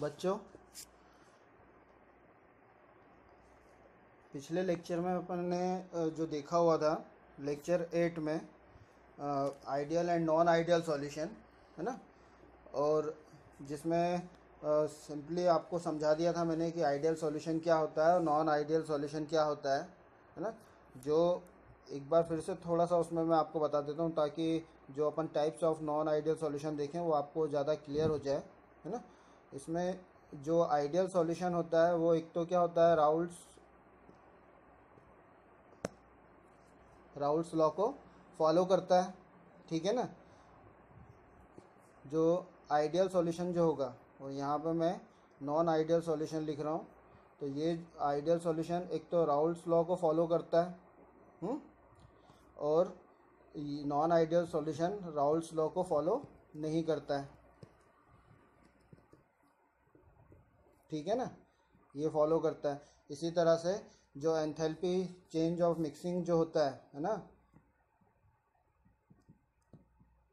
बच्चों, पिछले लेक्चर में अपन ने जो देखा हुआ था लेक्चर 8 में ideal and non ideal solution, है ना। और जिसमें सिंपली आपको समझा दिया था मैंने कि आइडियल सॉल्यूशन क्या होता है और नॉन आइडियल सॉल्यूशन क्या होता है ना। जो एक बार फिर से थोड़ा सा उसमें मैं आपको बता देता हूँ ताकि जो अपन types of non ideal solution देखें वो आपको ज़्यादा क्लियर हो जाए, है ना। इसमें जो आइडियल सॉल्यूशन होता है वो एक तो क्या होता है, राउल्स लॉ को फॉलो करता है, ठीक है ना। जो आइडियल सॉल्यूशन जो होगा, और यहाँ पे मैं नॉन आइडियल सॉल्यूशन लिख रहा हूँ, तो ये आइडियल सॉल्यूशन एक तो राउल्स लॉ को फॉलो करता है, और non ideal solution Raoult's law को फॉलो नहीं करता है, ठीक है ना। ये फॉलो करता है। इसी तरह से जो एंथैल्पी चेंज ऑफ मिक्सिंग जो होता है ना,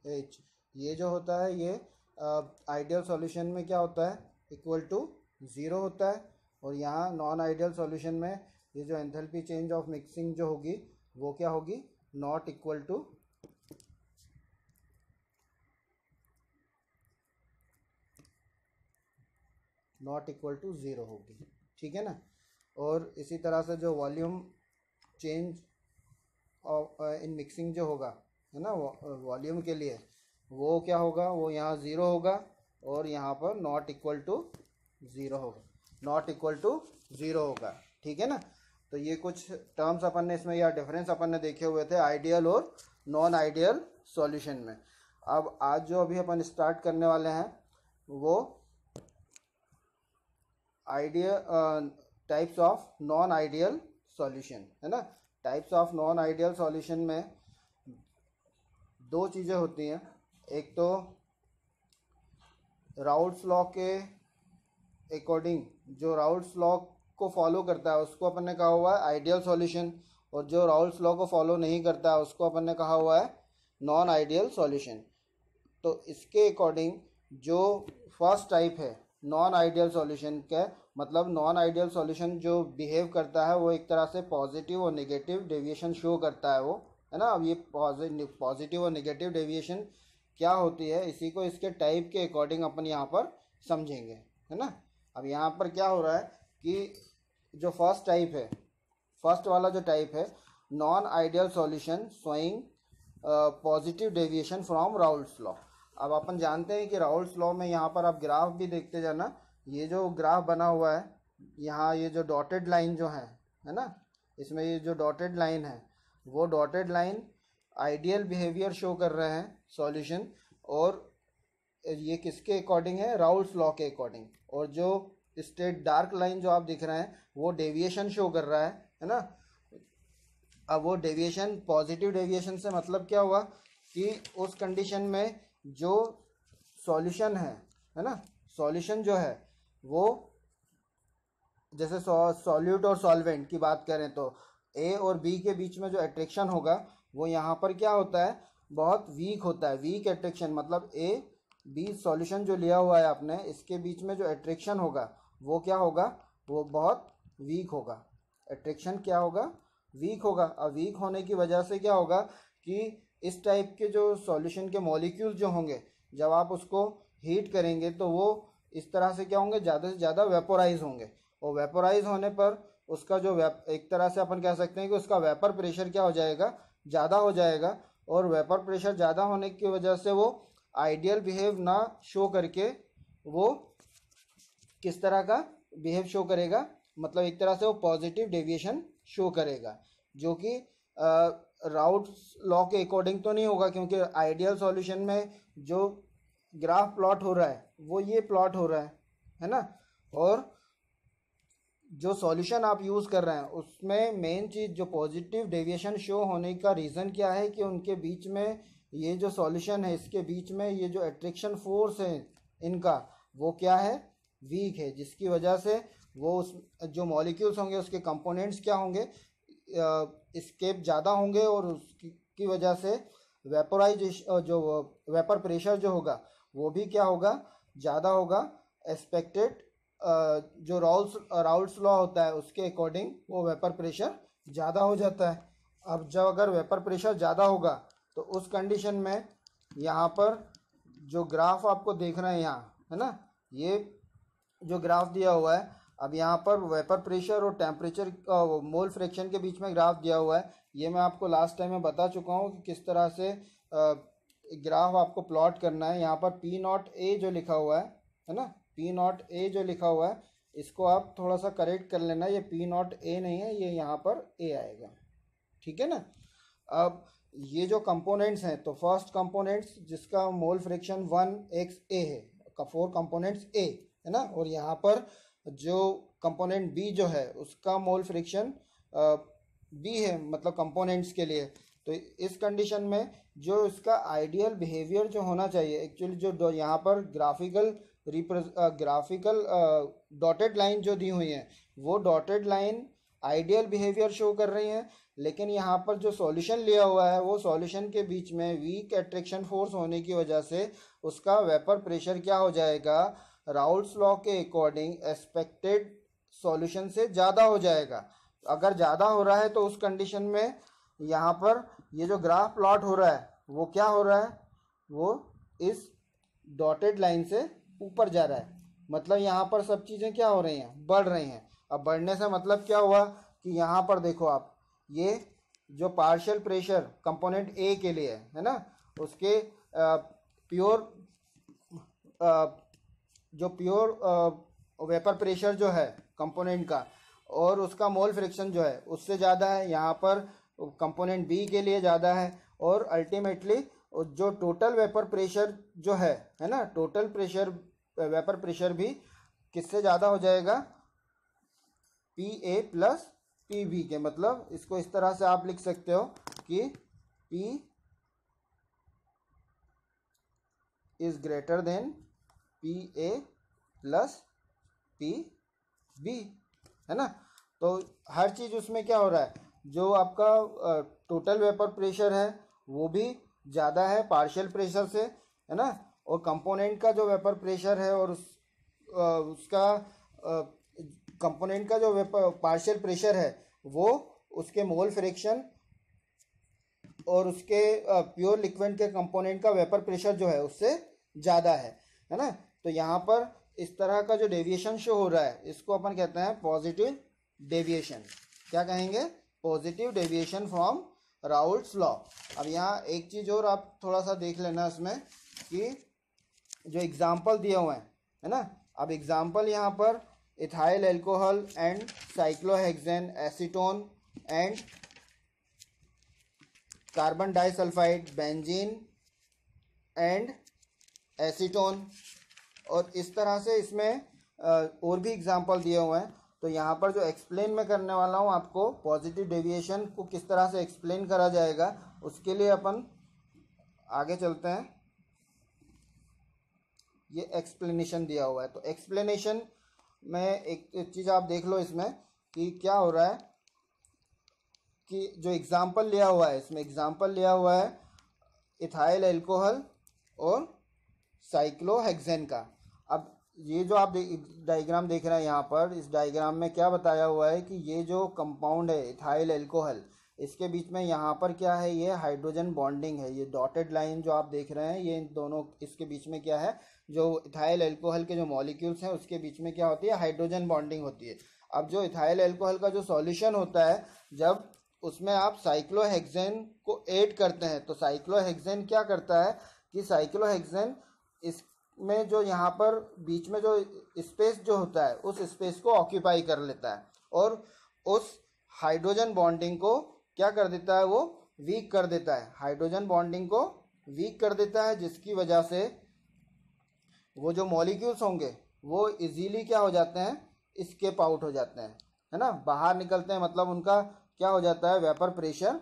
एच, ये जो होता है ये आइडियल सॉल्यूशन में क्या होता है, इक्वल टू 0 होता है। और यहाँ नॉन आइडियल सॉल्यूशन में ये जो एंथैल्पी चेंज ऑफ मिक्सिंग जो होगी वो क्या होगी, नॉट इक्वल टू 0 होगी, ठीक है ना। और इसी तरह से जो volume change of in mixing जो होगा, है ना, वॉल्यूम के लिए वो क्या होगा, वो यहाँ 0 होगा और यहाँ पर नॉट इक्वल टू 0 होगा, ठीक है ना। तो ये कुछ टर्म्स अपन ने इसमें या डिफरेंस अपन ने देखे हुए थे आइडियल और नॉन आइडियल सॉल्यूशन में। अब आज जो अभी अपन स्टार्ट करने वाले हैं वो ideal types of non ideal solution, है ना। Types of non ideal solution में दो चीज़ें होती हैं। एक तो राउल्स लॉ के अकॉर्डिंग, जो राउल्स लॉ को फॉलो करता है उसको अपन ने कहा हुआ है आइडियल सॉल्यूशन, और जो राउल्स लॉ को फॉलो नहीं करता है उसको अपन ने कहा हुआ है नॉन आइडियल सॉल्यूशन। तो इसके अकॉर्डिंग जो फर्स्ट टाइप है नॉन आइडियल सॉल्यूशन का, मतलब नॉन आइडियल सॉल्यूशन जो बिहेव करता है वो एक तरह से पॉजिटिव और नेगेटिव डेविएशन शो करता है, वो, है ना। अब ये पॉजिटिव और नेगेटिव डेविएशन क्या होती है, इसी को इसके टाइप के अकॉर्डिंग अपन यहाँ पर समझेंगे, है ना। अब यहाँ पर क्या हो रहा है कि जो फर्स्ट वाला जो टाइप है non ideal solution showing positive deviation from Raoult's law. अब अपन जानते हैं कि राउल्स लॉ में यहाँ पर आप ग्राफ भी देखते जाना, ये जो ग्राफ बना हुआ है यहाँ, ये जो डॉटेड लाइन जो है ना, इसमें ये जो डॉटेड लाइन है वो dotted line ideal behaviour show कर रहे हैं सॉल्यूशन, और ये किसके अकॉर्डिंग है, राउल्स लॉ के अकॉर्डिंग। और जो स्ट्रेट डार्क लाइन जो आप दिख रहे हैं वो डेविएशन शो कर रहा है ना। अब वो डेविएशन, पॉजिटिव डेविएशन से मतलब क्या हुआ कि उस कंडीशन में जो सॉल्यूशन है ना, सॉल्यूशन जो है वो, जैसे सॉल्यूट और सॉल्वेंट की बात करें तो ए और बी के बीच में जो अट्रैक्शन होगा वो यहाँ पर क्या होता है, बहुत वीक होता है। वीक अट्रैक्शन मतलब ए बी सॉल्यूशन जो लिया हुआ है आपने, इसके बीच में जो अट्रैक्शन होगा वो क्या होगा, वो बहुत वीक होगा। अट्रैक्शन क्या होगा, वीक होगा। अब वीक होने की वजह से क्या होगा कि इस टाइप के जो सॉल्यूशन के मॉलिक्यूल्स जो होंगे, जब आप उसको हीट करेंगे तो वो इस तरह से क्या होंगे, ज़्यादा से ज़्यादा वेपोराइज होंगे। और वेपोराइज होने पर उसका जो एक तरह से अपन कह सकते हैं कि उसका वेपर प्रेशर क्या हो जाएगा, ज़्यादा हो जाएगा। और वेपर प्रेशर ज़्यादा होने की वजह से वो आइडियल बिहेव ना शो करके वो किस तरह का बिहेव शो करेगा, मतलब एक तरह से वो पॉजिटिव डेविएशन शो करेगा, जो कि राउल्स लॉ के अकॉर्डिंग तो नहीं होगा, क्योंकि आइडियल सॉल्यूशन में जो ग्राफ प्लॉट हो रहा है वो ये प्लॉट हो रहा है ना। और जो सॉल्यूशन आप यूज़ कर रहे हैं उसमें मेन चीज़ जो पॉजिटिव डेविएशन शो होने का रीज़न क्या है कि उनके बीच में ये जो सॉल्यूशन है इसके बीच में ये जो अट्रैक्शन फोर्स है इनका वो क्या है, वीक है, जिसकी वजह से वो उस जो मॉलिक्यूल्स होंगे उसके कंपोनेंट्स क्या होंगे, एस्केप ज़्यादा होंगे, और उसकी वजह से वेपोराइजेशन जो वेपर प्रेशर जो होगा वो भी क्या होगा, ज़्यादा होगा। एक्सपेक्टेड जो राउल्स लॉ होता है उसके अकॉर्डिंग वो वेपर प्रेशर ज़्यादा हो जाता है। अब जब अगर वेपर प्रेशर ज़्यादा होगा तो उस कंडीशन में यहाँ पर जो ग्राफ आपको देख रहे हैं यहाँ, है ना, ये जो ग्राफ दिया हुआ है, अब यहाँ पर वेपर प्रेशर और टेम्परेचर मोल फ्रैक्शन के बीच में ग्राफ दिया हुआ है। ये मैं आपको लास्ट टाइम में बता चुका हूँ कि किस तरह से ग्राफ आपको प्लॉट करना है। यहाँ पर पी नॉट ए जो लिखा हुआ है ना, पी नॉट ए जो लिखा हुआ है इसको आप थोड़ा सा करेक्ट कर लेना, ये पी नॉट ए नहीं है, ये यहाँ पर ए आएगा, ठीक है ना। अब ये जो कंपोनेंट्स हैं, तो फर्स्ट कंपोनेंट्स जिसका मोल फ्रैक्शन 1XA है, 4 कंपोनेंट्स ए, है ना, और यहाँ पर जो कंपोनेंट बी जो है उसका मोल फ्रैक्शन बी है, मतलब कंपोनेंट्स के लिए। तो इस कंडीशन में जो इसका आइडियल बिहेवियर जो होना चाहिए, एक्चुअली जो यहाँ पर ग्राफिकल डॉटेड लाइन जो दी हुई है वो dotted line ideal behaviour show कर रही हैं, लेकिन यहाँ पर जो सॉल्यूशन लिया हुआ है वो सॉल्यूशन के बीच में वीक अट्रैक्शन फोर्स होने की वजह से उसका वेपर प्रेशर क्या हो जाएगा, राउल्स लॉ के अकॉर्डिंग एक्सपेक्टेड सॉल्यूशन से ज़्यादा हो जाएगा। अगर ज़्यादा हो रहा है तो उस कंडीशन में यहाँ पर ये जो ग्राफ प्लॉट हो रहा है वो क्या हो रहा है, वो इस डॉटेड लाइन से ऊपर जा रहा है, मतलब यहाँ पर सब चीज़ें क्या हो रही हैं, बढ़ रही हैं। अब बढ़ने से मतलब क्या हुआ कि यहाँ पर देखो आप, ये जो पार्शियल प्रेशर कंपोनेंट ए के लिए है ना, उसके प्योर वेपर प्रेशर जो है कंपोनेंट का और उसका मोल फ्रैक्शन जो है उससे ज़्यादा है, यहाँ पर कंपोनेंट बी के लिए ज़्यादा है। और अल्टीमेटली जो टोटल वेपर प्रेशर जो है ना, टोटल प्रेशर वेपर प्रेशर भी किससे ज़्यादा हो जाएगा, P A plus P B के। मतलब इसको इस तरह से आप लिख सकते हो कि P is greater than P A plus P B, है ना। तो हर चीज़ उसमें क्या हो रहा है, जो आपका टोटल वेपर प्रेशर है वो भी ज़्यादा है पार्शियल प्रेशर से, है ना, और कंपोनेंट का जो वेपर प्रेशर है और उसका कंपोनेंट का जो पार्शियल प्रेशर है वो उसके मोल फ्रैक्शन और उसके प्योर लिक्विड के कंपोनेंट का वेपर प्रेशर जो है उससे ज़्यादा है ना। तो यहाँ पर इस तरह का जो डेविएशन शो हो रहा है इसको अपन कहते हैं पॉजिटिव डेविएशन। क्या कहेंगे, positive deviation from Raoult's law. अब यहाँ एक चीज़ और आप थोड़ा सा देख लेना इसमें कि जो एग्जाम्पल दिए हुए हैं, है ना। अब एग्जाम्पल यहाँ पर ethyl alcohol and cyclohexane, acetone and carbon disulphide, benzene and acetone, और इस तरह से इसमें और भी एग्जाम्पल दिए हुए हैं। तो यहाँ पर जो एक्सप्लेन मैं करने वाला हूँ आपको, पॉजिटिव डेविएशन को किस तरह से एक्सप्लेन करा जाएगा, उसके लिए अपन आगे चलते हैं। ये एक्सप्लेनेशन दिया हुआ है, तो एक्सप्लेनेशन में एक चीज़ आप देख लो इसमें कि क्या हो रहा है कि जो एग्जाम्पल लिया हुआ है, इसमें एग्जाम्पल लिया हुआ है इथाइल एल्कोहल और साइक्लोहेक्सेन का। अब ये जो आप डायग्राम देख रहे हैं यहाँ पर, इस डायग्राम में क्या बताया हुआ है कि ये जो कंपाउंड है इथाइल एल्कोहल, इसके बीच में यहाँ पर क्या है, ये हाइड्रोजन बॉन्डिंग है। ये डॉटेड लाइन जो आप देख रहे हैं ये इन दोनों, इसके बीच में क्या है, जो इथाइल एल्कोहल के जो मॉलिक्यूल्स हैं उसके बीच में क्या होती है, हाइड्रोजन बॉन्डिंग होती है। अब जो इथाइल एल्कोहल का जो सॉल्यूशन होता है, जब उसमें आप साइक्लोहेक्सेन को ऐड करते हैं तो साइक्लोहेक्सेन क्या करता है कि साइक्लोहेक्सेन इसमें जो यहाँ पर बीच में जो स्पेस जो होता है उस स्पेस को ऑक्यूपाई कर लेता है और उस हाइड्रोजन बॉन्डिंग को क्या कर देता है, वो वीक कर देता है, हाइड्रोजन बॉन्डिंग को वीक कर देता है, जिसकी वजह से वो जो मॉलिक्यूल्स होंगे वो इजीली क्या हो जाते हैं, एस्केप आउट हो जाते हैं, है ना, बाहर निकलते हैं। मतलब उनका क्या हो जाता है, वेपर प्रेशर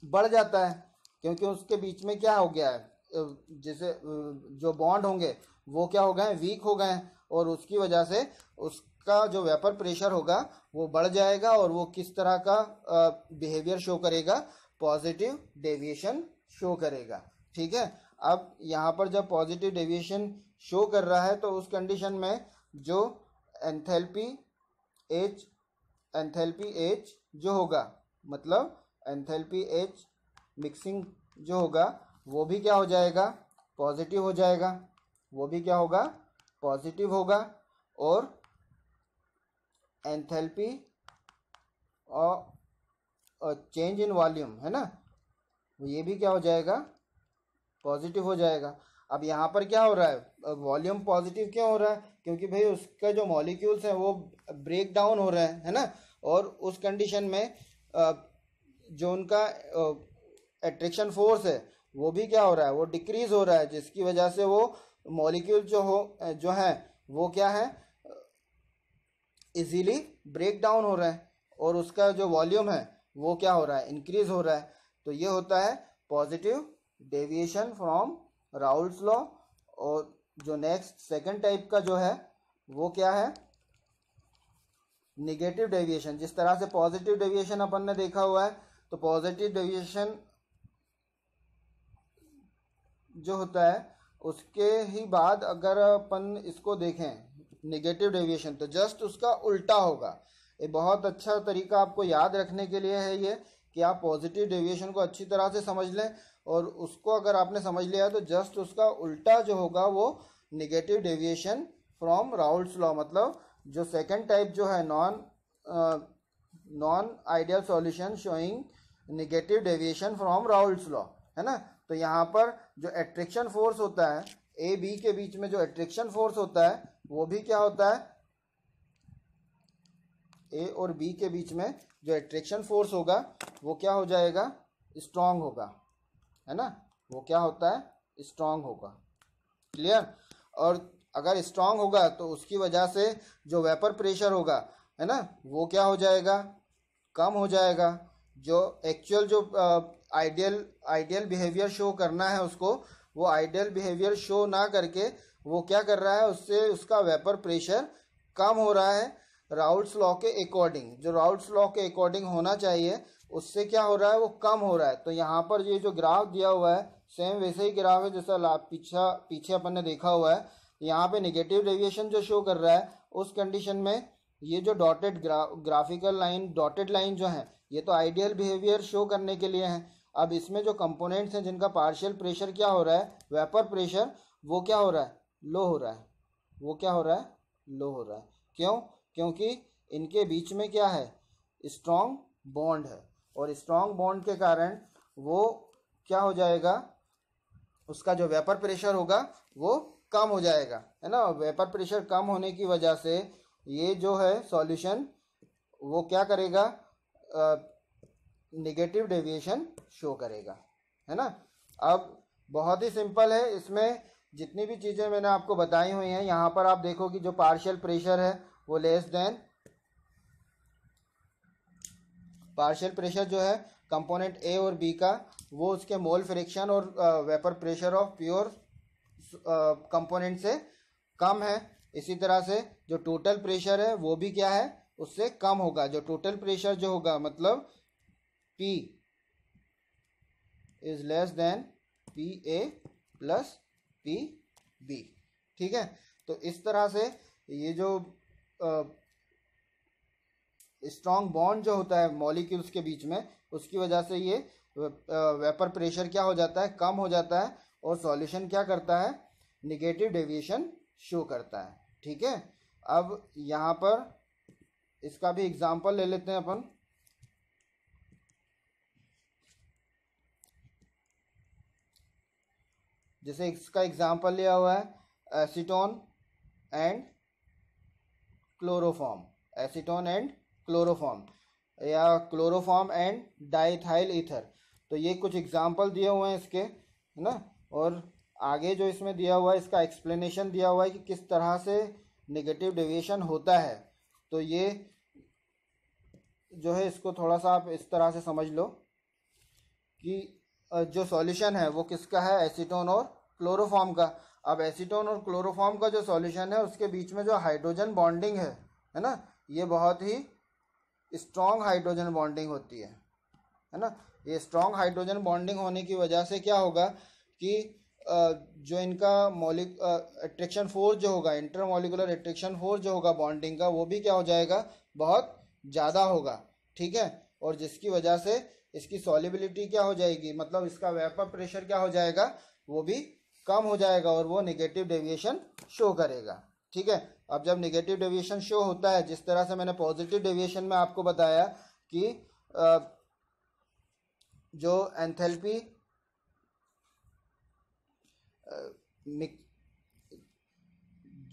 बढ़ जाता है, क्योंकि उसके बीच में क्या हो गया है, जैसे जो बॉन्ड होंगे वो क्या हो गए, वीक हो गए, और उसकी वजह से उसका जो वेपर प्रेशर होगा वो बढ़ जाएगा और वो किस तरह का बिहेवियर शो करेगा, पॉजिटिव डेविएशन शो करेगा। ठीक है। अब यहाँ पर जब पॉजिटिव डेविएशन शो कर रहा है तो उस कंडीशन में जो एंथैल्पी एच जो होगा, मतलब एंथैल्पी एच मिक्सिंग जो होगा वो भी क्या हो जाएगा, पॉजिटिव हो जाएगा, वो भी क्या होगा, पॉजिटिव होगा। और एंथैल्पी और चेंज इन वॉल्यूम है ना, ये भी क्या हो जाएगा, पॉजिटिव हो जाएगा। अब यहाँ पर क्या हो रहा है, वॉल्यूम पॉजिटिव क्यों हो रहा है, क्योंकि भाई उसका जो मॉलिक्यूल्स हैं वो ब्रेक डाउन हो रहे हैं, है ना। और उस कंडीशन में जो उनका एट्रैक्शन फोर्स है वो भी क्या हो रहा है, वो डिक्रीज हो रहा है, जिसकी वजह से वो मॉलिक्यूल जो है वो क्या है, इजीली ब्रेक डाउन हो रहा है, और उसका जो वॉल्यूम है वो क्या हो रहा है, इंक्रीज हो रहा है। तो ये होता है positive deviation from Raoult's law. और जो नेक्स्ट सेकंड टाइप का जो है वो क्या है, निगेटिव डेविएशन। जिस तरह से पॉजिटिव डेविएशन अपन ने देखा हुआ है, तो पॉजिटिव डेविएशन जो होता है उसके ही बाद अगर अपन इसको देखें निगेटिव डेविएशन, तो जस्ट उसका उल्टा होगा। ये बहुत अच्छा तरीका आपको याद रखने के लिए है ये, कि आप पॉजिटिव डेविएशन को अच्छी तरह से समझ लें, और उसको अगर आपने समझ लिया तो जस्ट उसका उल्टा जो होगा वो negative deviation from Raoult's law. मतलब जो सेकंड टाइप जो है non ideal solution showing negative deviation from Raoult's law, है ना। तो यहाँ पर जो एट्रैक्शन फोर्स होता है ए बी के बीच में, जो एट्रैक्शन फोर्स होता है वो भी क्या होता है, ए और बी के बीच में जो एट्रैक्शन फोर्स होगा वो क्या हो जाएगा, स्ट्रांग होगा, है ना। वो क्या होता है, स्ट्रांग होगा। क्लियर। और अगर स्ट्रांग होगा तो उसकी वजह से जो वेपर प्रेशर होगा, है ना, वो क्या हो जाएगा, कम हो जाएगा। जो एक्चुअल जो आइडियल बिहेवियर शो करना है उसको, वो आइडियल बिहेवियर शो ना करके वो क्या कर रहा है, उससे उसका वेपर प्रेशर कम हो रहा है राउल्स लॉ के अकॉर्डिंग। जो राउल्स लॉ के अकॉर्डिंग होना चाहिए उससे क्या हो रहा है, वो कम हो रहा है। तो यहाँ पर ये जो ग्राफ दिया हुआ है सेम वैसे ही ग्राफ है जैसा पीछे अपन ने देखा हुआ है। यहाँ पे निगेटिव डेविएशन जो शो कर रहा है उस कंडीशन में ये जो dotted graphical line, dotted line जो है, ये तो आइडियल बिहेवियर शो करने के लिए है। अब इसमें जो कंपोनेंट्स हैं जिनका पार्शियल प्रेशर क्या हो रहा है, वेपर प्रेशर, वो क्या हो रहा है, लो हो रहा है। वो क्या हो रहा है, लो हो रहा है। क्यों, क्योंकि इनके बीच में क्या है, स्ट्रॉन्ग बॉन्ड है, और स्ट्रॉन्ग बॉन्ड के कारण वो क्या हो जाएगा, उसका जो वेपर प्रेशर होगा वो कम हो जाएगा, है ना। वेपर प्रेशर कम होने की वजह से ये जो है सॉल्यूशन वो क्या करेगा, निगेटिव डेविएशन शो करेगा, है ना। अब बहुत ही सिंपल है, इसमें जितनी भी चीज़ें मैंने आपको बताई हुई हैं, यहाँ पर आप देखो कि जो पार्शियल प्रेशर है वो लेस देन, पार्शियल प्रेशर जो है कंपोनेंट ए और बी का, वो उसके मोल फ्रिक्शन और vapour pressure of pure component से कम है। इसी तरह से जो टोटल प्रेशर है वो भी क्या है, उससे कम होगा। जो टोटल प्रेशर जो होगा, मतलब P is less than P A plus P B. ठीक है। तो इस तरह से ये जो स्ट्रॉन्ग बॉन्ड जो होता है मॉलिक्यूल्स के बीच में, उसकी वजह से ये वेपर प्रेशर क्या हो जाता है, कम हो जाता है, और सॉल्यूशन क्या करता है, निगेटिव डेविएशन शो करता है। ठीक है। अब यहाँ पर इसका भी एग्जांपल ले लेते हैं अपन। जैसे इसका एग्जांपल लिया हुआ है acetone and chloroform, acetone and chloroform, या क्लोरोफॉर्म एंड डाइथाइल ईथर। तो ये कुछ एग्जांपल दिए हुए हैं इसके, है ना। और आगे जो इसमें दिया हुआ है इसका एक्सप्लेनेशन दिया हुआ है कि किस तरह से नेगेटिव डेविएशन होता है। तो ये जो है इसको थोड़ा सा आप इस तरह से समझ लो कि जो सॉल्यूशन है वो किसका है, एसीटोन और क्लोरोफॉर्म का। अब एसीटोन और क्लोरोफॉर्म का जो सॉल्यूशन है उसके बीच में जो हाइड्रोजन बॉन्डिंग है ना, ये बहुत ही स्ट्रॉन्ग हाइड्रोजन बॉन्डिंग होती है ना। ये स्ट्रॉन्ग हाइड्रोजन बॉन्डिंग होने की वजह से क्या होगा कि जो इनका मॉलिक अट्रैक्शन फोर्स जो होगा, इंटरमॉलिकुलर अट्रैक्शन फोर्स जो होगा बॉन्डिंग का, वो भी क्या हो जाएगा, बहुत ज़्यादा होगा। ठीक है, और जिसकी वजह से इसकी सॉल्युबिलिटी क्या हो जाएगी, मतलब इसका वेपर प्रेशर क्या हो जाएगा, वो भी कम हो जाएगा और वो नेगेटिव डेविएशन शो करेगा। ठीक है, अब जब नेगेटिव डेविएशन शो होता है, जिस तरह से मैंने पॉजिटिव डेविएशन में आपको बताया कि जो एंथैल्पी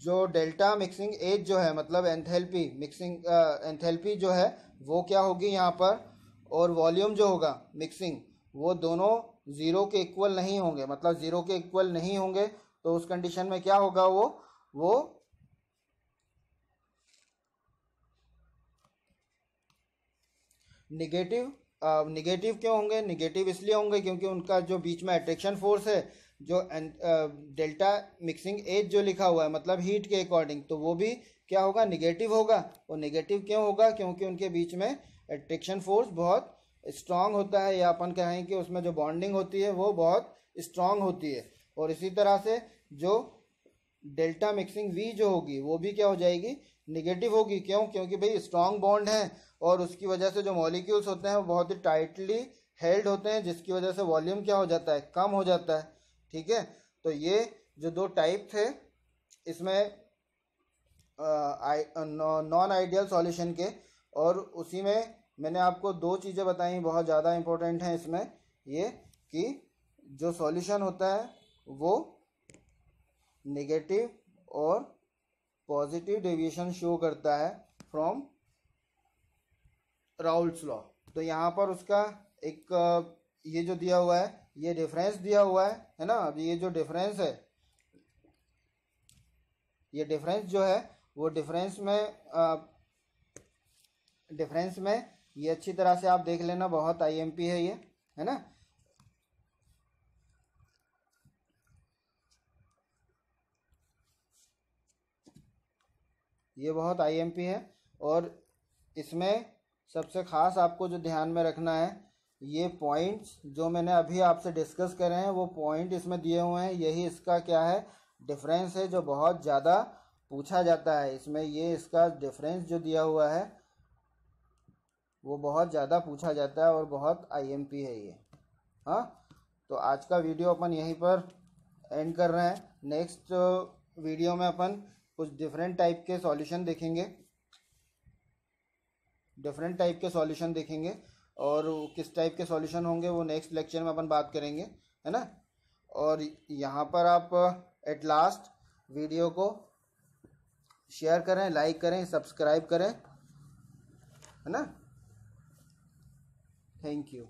जो डेल्टा मिक्सिंग एज जो है, मतलब एंथैल्पी मिक्सिंग एंथैल्पी जो है वो क्या होगी यहाँ पर, और वॉल्यूम जो होगा मिक्सिंग, वो दोनों ज़ीरो के इक्वल नहीं होंगे, मतलब ज़ीरो के इक्वल नहीं होंगे। तो उस कंडीशन में क्या होगा, वो निगेटिव निगेटिव क्यों होंगे, निगेटिव इसलिए होंगे क्योंकि उनका जो बीच में अट्रैक्शन फोर्स है, जो डेल्टा मिक्सिंग एज जो लिखा हुआ है, मतलब हीट के अकॉर्डिंग, तो वो भी क्या होगा, निगेटिव होगा। और निगेटिव क्यों होगा, क्योंकि उनके बीच में अट्रैक्शन फोर्स बहुत स्ट्रांग होता है, या अपन कहें कि उसमें जो बॉन्डिंग होती है वो बहुत स्ट्रांग होती है। और इसी तरह से जो डेल्टा मिक्सिंग वी जो होगी वो भी क्या हो जाएगी, निगेटिव होगी। क्यों, क्योंकि भाई स्ट्रांग बॉन्ड है और उसकी वजह से जो मॉलिक्यूल्स होते हैं वो बहुत ही टाइटली हेल्ड होते हैं, जिसकी वजह से वॉल्यूम क्या हो जाता है, कम हो जाता है। ठीक है, तो ये जो दो टाइप थे इसमें नॉन आइडियल सॉल्यूशन के, और उसी में मैंने आपको दो चीज़ें बताई बहुत ज़्यादा इंपॉर्टेंट हैं इसमें, ये कि जो सॉल्यूशन होता है वो नेगेटिव और पॉजिटिव डेविएशन शो करता है फ्रॉम राउल्ट्स लॉ। तो यहाँ पर उसका एक ये जो दिया हुआ है, ये डिफरेंस दिया हुआ है ना। अब ये जो डिफरेंस है, ये डिफरेंस जो है वो डिफरेंस में ये अच्छी तरह से आप देख लेना, बहुत आईएमपी है ये, है ना। ये बहुत आईएमपी है, और इसमें सबसे ख़ास आपको जो ध्यान में रखना है, ये पॉइंट्स जो मैंने अभी आपसे डिस्कस करे हैं वो पॉइंट इसमें दिए हुए हैं, यही इसका क्या है, डिफरेंस है, जो बहुत ज़्यादा पूछा जाता है इसमें। ये इसका डिफरेंस जो दिया हुआ है वो बहुत ज़्यादा पूछा जाता है और बहुत आईएमपी है ये। हाँ, तो आज का वीडियो अपन यहीं पर एंड कर रहे हैं। नेक्स्ट वीडियो में अपन कुछ डिफरेंट टाइप के सॉल्यूशन देखेंगे, और किस टाइप के सॉल्यूशन होंगे वो नेक्स्ट लेक्चर में अपन बात करेंगे, है ना। और यहाँ पर आप एट लास्ट वीडियो को शेयर करें, लाइक करें, सब्सक्राइब करें, है ना। Thank you.